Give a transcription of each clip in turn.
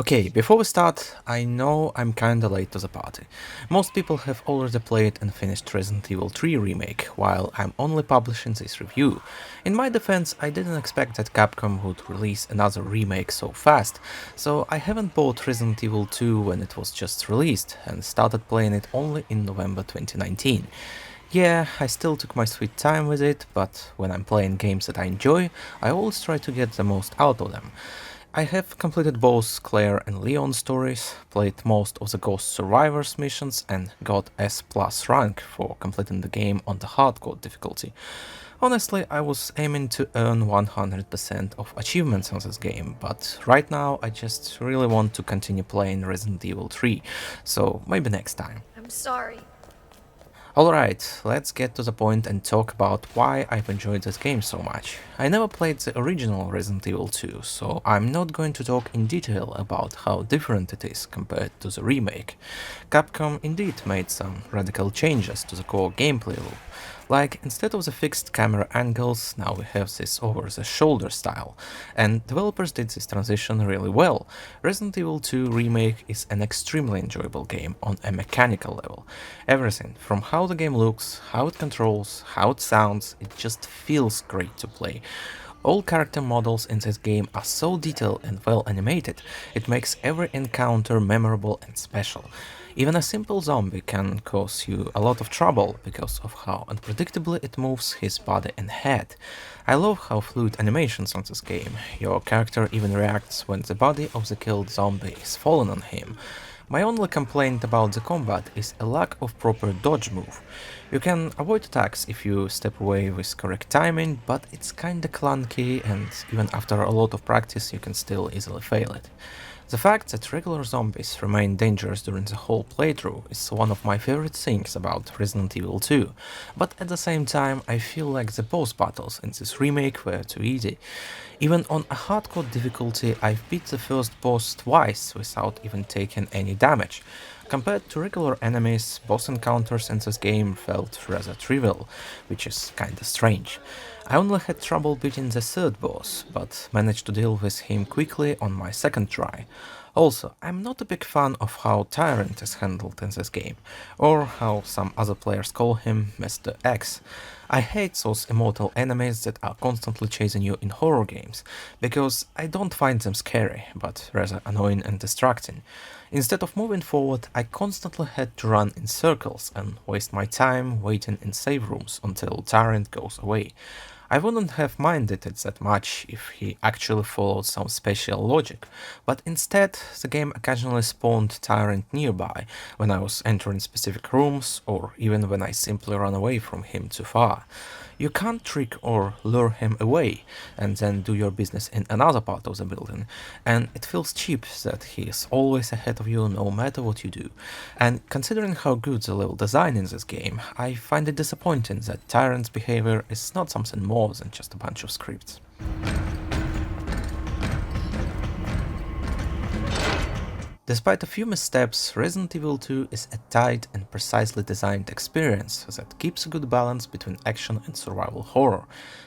Okay, before we start, I know I'm kinda late to the party. Most people have already played and finished Resident Evil 3 Remake, while I'm only publishing this review. In my defense, I didn't expect that Capcom would release another remake so fast, so I haven't bought Resident Evil 2 when it was just released, and started playing it only in November 2019. Yeah, I still took my sweet time with it, but when I'm playing games that I enjoy, I always try to get the most out of them. I have completed both Claire and Leon stories, played most of the Ghost Survivors missions, and got S plus rank for completing the game on the hardcore difficulty. Honestly, I was aiming to earn 100% of achievements on this game, but right now I just really want to continue playing Resident Evil 3, so maybe next time. I'm sorry. Alright, let's get to the point and talk about why I've enjoyed this game so much. I never played the original Resident Evil 2, so I'm not going to talk in detail about how different it is compared to the remake. Capcom indeed made some radical changes to the core gameplay loop. Like, instead of the fixed camera angles, now we have this over-the-shoulder style, and developers did this transition really well. Resident Evil 2 Remake is an extremely enjoyable game on a mechanical level. Everything, from how the game looks, how it controls, how it sounds, it just feels great to play. All character models in this game are so detailed and well animated, it makes every encounter memorable and special. Even a simple zombie can cause you a lot of trouble because of how unpredictably it moves his body and head. I love how fluid animations on this game. Your character even reacts when the body of the killed zombie is fallen on him. My only complaint about the combat is a lack of proper dodge move. You can avoid attacks if you step away with correct timing, but it's kinda clunky and even after a lot of practice you can still easily fail it. The fact that regular zombies remain dangerous during the whole playthrough is one of my favorite things about Resident Evil 2, but at the same time I feel like the boss battles in this remake were too easy. Even on a hardcore difficulty I've beat the first boss twice without even taking any damage. Compared to regular enemies, boss encounters in this game felt rather trivial, which is kinda strange. I only had trouble beating the third boss, but managed to deal with him quickly on my second try. Also, I'm not a big fan of how Tyrant is handled in this game, or how some other players call him Mr. X. I hate those immortal enemies that are constantly chasing you in horror games, because I don't find them scary, but rather annoying and distracting. Instead of moving forward, I constantly had to run in circles and waste my time waiting in save rooms until Tyrant goes away. I wouldn't have minded it that much if he actually followed some special logic, but instead the game occasionally spawned Tyrant nearby when I was entering specific rooms or even when I simply ran away from him too far. You can't trick or lure him away and then do your business in another part of the building, and it feels cheap that he is always ahead of you no matter what you do. And considering how good the level design in this game, I find it disappointing that Tyrant's behavior is not something more than just a bunch of scripts. Despite a few missteps, Resident Evil 2 is a tight and precisely designed experience that keeps a good balance between action and survival horror.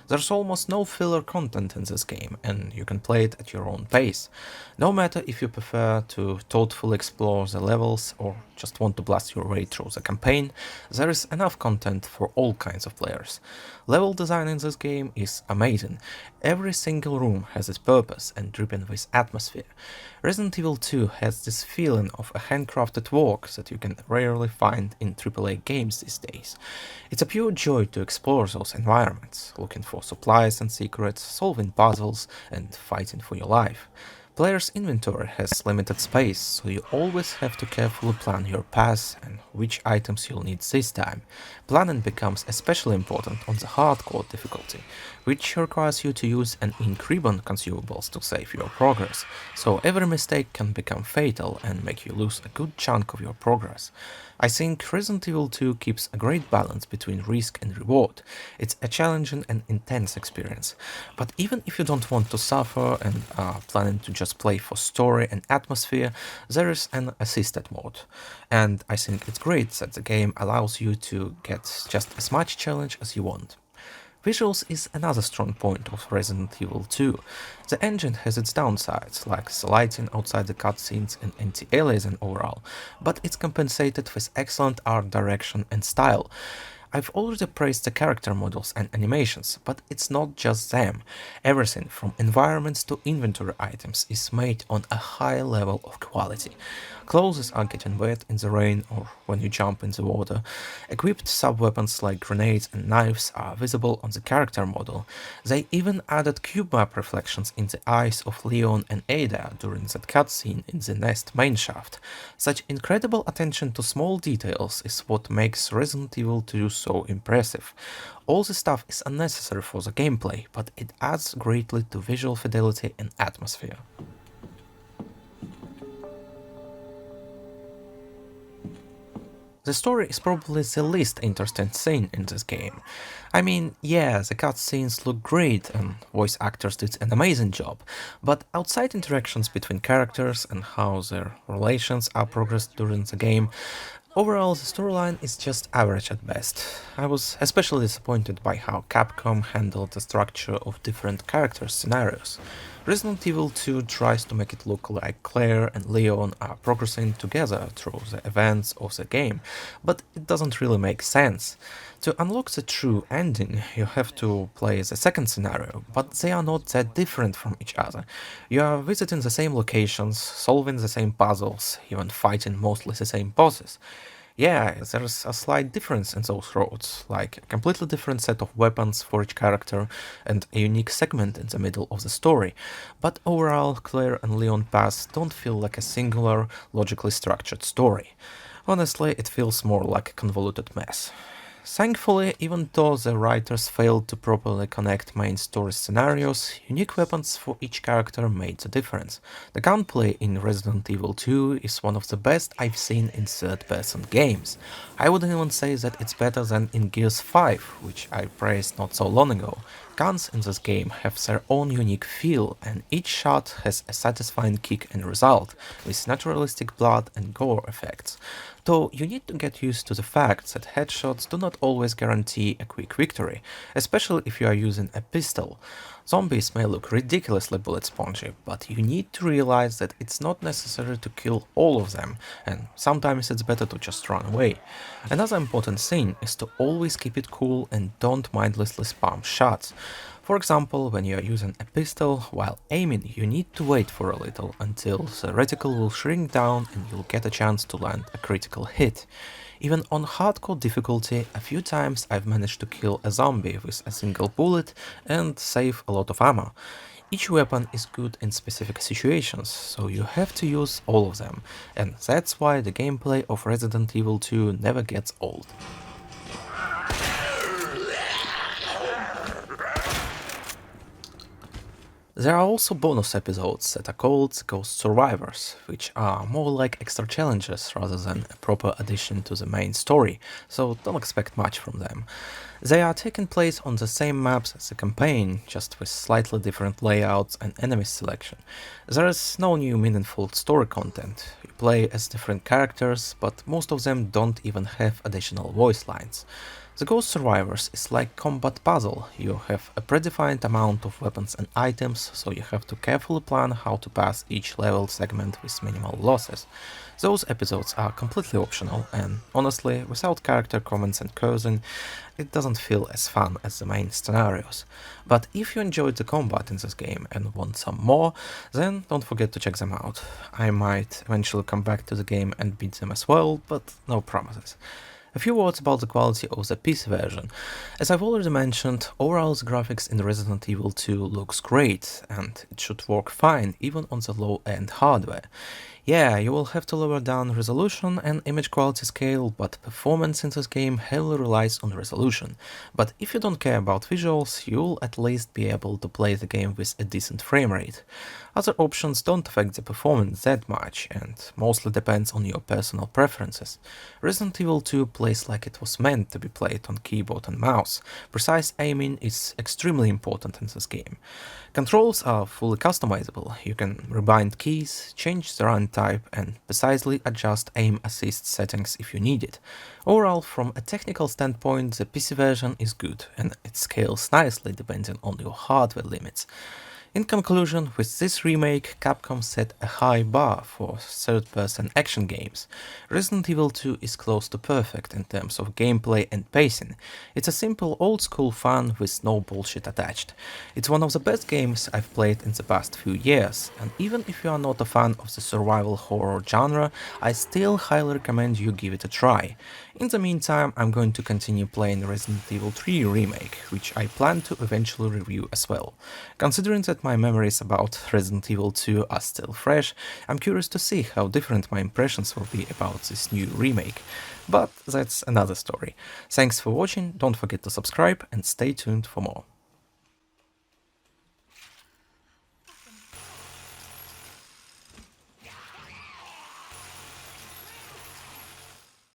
There's almost no filler content in this game, and you can play it at your own pace. No matter if you prefer to thoughtfully explore the levels or just want to blast your way through the campaign, there is enough content for all kinds of players. Level design in this game is amazing. Every single room has its purpose and dripping with atmosphere. Resident Evil 2 has this feeling of a handcrafted work that you can rarely find in AAA games these days. It's a pure joy to explore those environments, looking for supplies and secrets, solving puzzles, and fighting for your life. Player's inventory has limited space, so you always have to carefully plan your path and which items you'll need this time. Planning becomes especially important on the hardcore difficulty, which requires you to use an ink ribbon consumables to save your progress, so every mistake can become fatal and make you lose a good chunk of your progress. I think Resident Evil 2 keeps a great balance between risk and reward. It's a challenging and intense experience, but even if you don't want to suffer and are planning to just play for story and atmosphere, there is an assisted mode. And I think it's great that the game allows you to get just as much challenge as you want. Visuals is another strong point of Resident Evil 2. The engine has its downsides, like the lighting outside the cutscenes and anti-aliasing overall, but it's compensated with excellent art direction and style. I've already praised the character models and animations, but it's not just them. Everything from environments to inventory items is made on a high level of quality. Clothes are getting wet in the rain or when you jump in the water. Equipped sub-weapons like grenades and knives are visible on the character model. They even added cube map reflections in the eyes of Leon and Ada during that cutscene in the Nest main shaft. Such incredible attention to small details is what makes Resident Evil 2 so impressive. All this stuff is unnecessary for the gameplay, but it adds greatly to visual fidelity and atmosphere. The story is probably the least interesting thing in this game. I mean, yeah, the cutscenes look great and voice actors did an amazing job, but outside interactions between characters and how their relations are progressed during the game, overall the storyline is just average at best. I was especially disappointed by how Capcom handled the structure of different character scenarios. Resident Evil 2 tries to make it look like Claire and Leon are progressing together through the events of the game, but it doesn't really make sense. To unlock the true ending, you have to play the second scenario, but they are not that different from each other. You are visiting the same locations, solving the same puzzles, even fighting mostly the same bosses. Yeah, there's a slight difference in those roads, like a completely different set of weapons for each character and a unique segment in the middle of the story, but overall Claire and Leon paths don't feel like a singular, logically structured story. Honestly, it feels more like a convoluted mess. Thankfully, even though the writers failed to properly connect main story scenarios, unique weapons for each character made the difference. The gunplay in Resident Evil 2 is one of the best I've seen in third-person games. I would even say that it's better than in Gears 5, which I praised not so long ago. Guns in this game have their own unique feel, and each shot has a satisfying kick and result, with naturalistic blood and gore effects. Though you need to get used to the fact that headshots do not always guarantee a quick victory, especially if you are using a pistol. Zombies may look ridiculously bullet spongy, but you need to realize that it's not necessary to kill all of them, and sometimes it's better to just run away. Another important thing is to always keep it cool and don't mindlessly spam shots. For example, when you are using a pistol, while aiming you need to wait for a little until the reticle will shrink down and you'll get a chance to land a critical hit. Even on hardcore difficulty, a few times I've managed to kill a zombie with a single bullet and save a lot of ammo. Each weapon is good in specific situations, so you have to use all of them, and that's why the gameplay of Resident Evil 2 never gets old. There are also bonus episodes that are called Ghost Survivors, which are more like extra challenges rather than a proper addition to the main story, so don't expect much from them. They are taking place on the same maps as the campaign, just with slightly different layouts and enemy selection. There is no new meaningful story content. You play as different characters, but most of them don't even have additional voice lines. The Ghost Survivors is like combat puzzle. You have a predefined amount of weapons and items, so you have to carefully plan how to pass each level segment with minimal losses. Those episodes are completely optional, and honestly, without character comments and cursing, it doesn't feel as fun as the main scenarios. But if you enjoyed the combat in this game and want some more, then don't forget to check them out. I might eventually come back to the game and beat them as well, but no promises. A few words about the quality of the PC version. As I've already mentioned, overall the graphics in Resident Evil 2 looks great, and it should work fine even on the low-end hardware. Yeah, you will have to lower down resolution and image quality scale, but performance in this game heavily relies on resolution. But if you don't care about visuals, you'll at least be able to play the game with a decent frame rate. Other options don't affect the performance that much, and mostly depends on your personal preferences. Resident Evil 2 plays like it was meant to be played on keyboard and mouse. Precise aiming is extremely important in this game. Controls are fully customizable. You can rebind keys, change the run type and precisely adjust aim assist settings if you need it. Overall, from a technical standpoint, the PC version is good and it scales nicely depending on your hardware limits. In conclusion, with this remake, Capcom set a high bar for third-person action games. Resident Evil 2 is close to perfect in terms of gameplay and pacing. It's a simple old-school fun with no bullshit attached. It's one of the best games I've played in the past few years, and even if you are not a fan of the survival horror genre, I still highly recommend you give it a try. In the meantime, I'm going to continue playing Resident Evil 3 Remake, which I plan to eventually review as well. Considering that my memories about Resident Evil 2 are still fresh, I'm curious to see how different my impressions will be about this new remake. But that's another story. Thanks for watching, don't forget to subscribe and stay tuned for more.